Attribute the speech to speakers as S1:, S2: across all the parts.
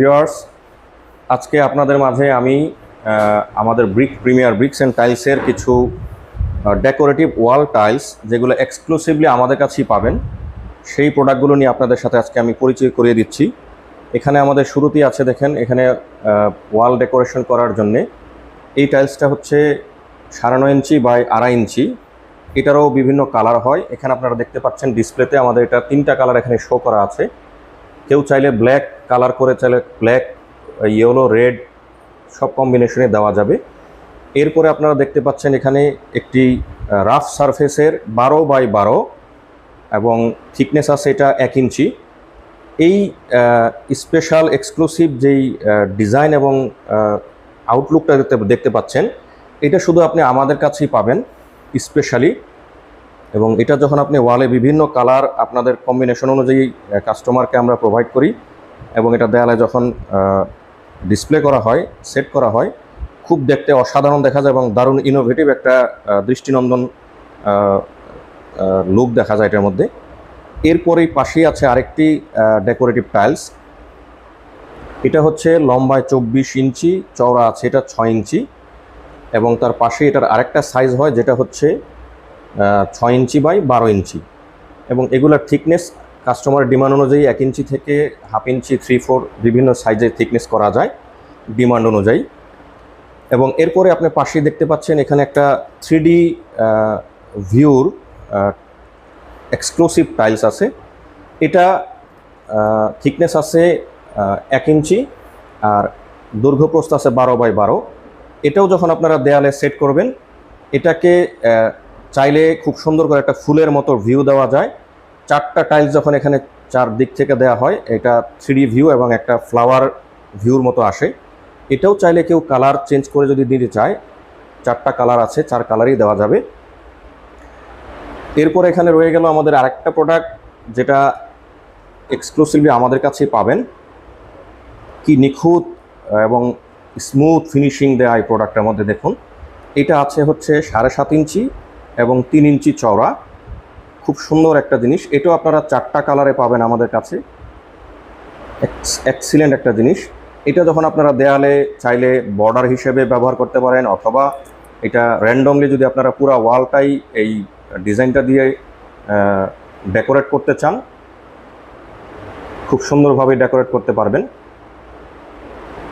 S1: Viewers, আজকে আপনাদের মাঝে আমি আমাদের প্রিমিয়ার ব্রিক্স অ্যান্ড টাইলসের কিছু ডেকোরেটিভ ওয়াল টাইলস যেগুলো এক্সক্লুসিভলি আমাদের কাছেই পাবেন, সেই প্রোডাক্টগুলো নিয়ে আপনাদের সাথে আজকে আমি পরিচয় করিয়ে দিচ্ছি। এখানে আমাদের শুরুতেই আছে, দেখেন এখানে ওয়াল ডেকোরেশন করার জন্যে এই টাইলসটা হচ্ছে 9.5 ইঞ্চি বাই 2.5 ইঞ্চি। এটারও বিভিন্ন কালার হয়। এখানে আপনারা দেখতে পাচ্ছেন ডিসপ্লেতে আমাদের এটা 3টা কালার এখানে শো করা আছে। কেউ চাইলে ব্ল্যাক কালার করে চাইলে ব্ল্যাক, ইয়েলো, রেড সব কম্বিনেশনে দেওয়া যাবে। এরপরে আপনারা দেখতে পাচ্ছেন এখানে একটি রাফ সারফেসের 12 বাই 12 এবং থিকনেস আছে এটা 1 ইঞ্চি। এই স্পেশাল এক্সক্লুসিভ যেই ডিজাইন এবং আউটলুকটা দেখতে পাচ্ছেন, এটা শুধু আপনি আমাদের কাছেই পাবেন স্পেশালি। এবং এটা যখন আপনি ওয়ালে বিভিন্ন কালার আপনাদের কম্বিনেশন অনুযায়ী কাস্টমারকে আমরা প্রোভাইড করি এবং এটা দেয়ালে যখন ডিসপ্লে করা হয়, সেট করা হয়, খুব দেখতে অসাধারণ দেখা যায় এবং দারুণ ইনোভেটিভ একটা দৃষ্টিনন্দন লুক দেখা যায় এটার মধ্যে। এরপরেই পাশেই আছে আরেকটি ডেকোরেটিভ টাইলস। এটা হচ্ছে লম্বায় 24 ইঞ্চি, চওড়া আছে এটা 6 ইঞ্চি এবং তার পাশে এটার আরেকটা সাইজ হয় যেটা হচ্ছে 6 ইঞ্চি বাই 12 ইঞ্চি এবং এগুলোর থিকনেস কাস্টমারের ডিমান্ড অনুযায়ী 1 ইঞ্চি থেকে 1/2 ইঞ্চি, 3/4 বিভিন্ন সাইজের থিকনেস করা যায় ডিমান্ড অনুযায়ী। এবং এরপরে আপনি পাশেই দেখতে পাচ্ছেন এখানে একটা 3D ভিউর এক্সক্লুসিভ টাইলস আছে। এটা থিকনেস আছে 1 ইঞ্চি আর দৈর্ঘ্যপ্রস্থ আছে 12 বাই 12। এটাও যখন আপনারা দেয়ালে সেট করবেন, এটাকে চাইলে খুব সুন্দর করে একটা ফুলের মতো ভিউ দেওয়া যায়। 4টা টাইলস যখন এখানে 4 দিক থেকে দেওয়া হয়, এটা 3D ভিউ এবং একটা ফ্লাওয়ার ভিউর মতো আসে। এটাও চাইলে কেউ কালার চেঞ্জ করে যদি দিতে চায়, 4টা কালার আছে, 4 কালারই দেওয়া যাবে। এরপর এখানে রয়ে গেল আমাদের আরেকটা প্রোডাক্ট যেটা এক্সক্লুসিভলি আমাদের কাছেই পাবেন। কি নিখুঁত এবং স্মুথ ফিনিশিং দেওয়া এই প্রোডাক্টের মধ্যে দেখুন। এটা আছে হচ্ছে 7.5 ইঞ্চি এবং 3 ইঞ্চি চওড়া। খুব সুন্দর একটা জিনিস। এটাও আপনারা 4টা কালারে পাবেন আমাদের কাছে। এক্সিলেন্ট একটা জিনিস। এটা যখন আপনারা দেয়ালে চাইলে বর্ডার হিসেবে ব্যবহার করতে পারেন, অথবা এটা র্যান্ডমলি যদি আপনারা পুরো ওয়ালটাই এই ডিজাইনটা দিয়ে ডেকোরেট করতে চান, খুব সুন্দরভাবে ডেকোরেট করতে পারবেন।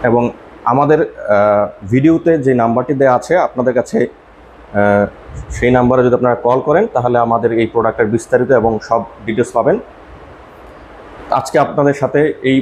S1: এবং আমাদের ভিডিওতে যে নাম্বারটি দেওয়া আছে আপনাদের কাছে, সেই নাম্বারে যদি আপনারা কল করেন তাহলে আমাদের এই প্রোডাক্টের বিস্তারিত এবং সব ডিটেলস পাবেন। আজকে আপনাদের সাথে এই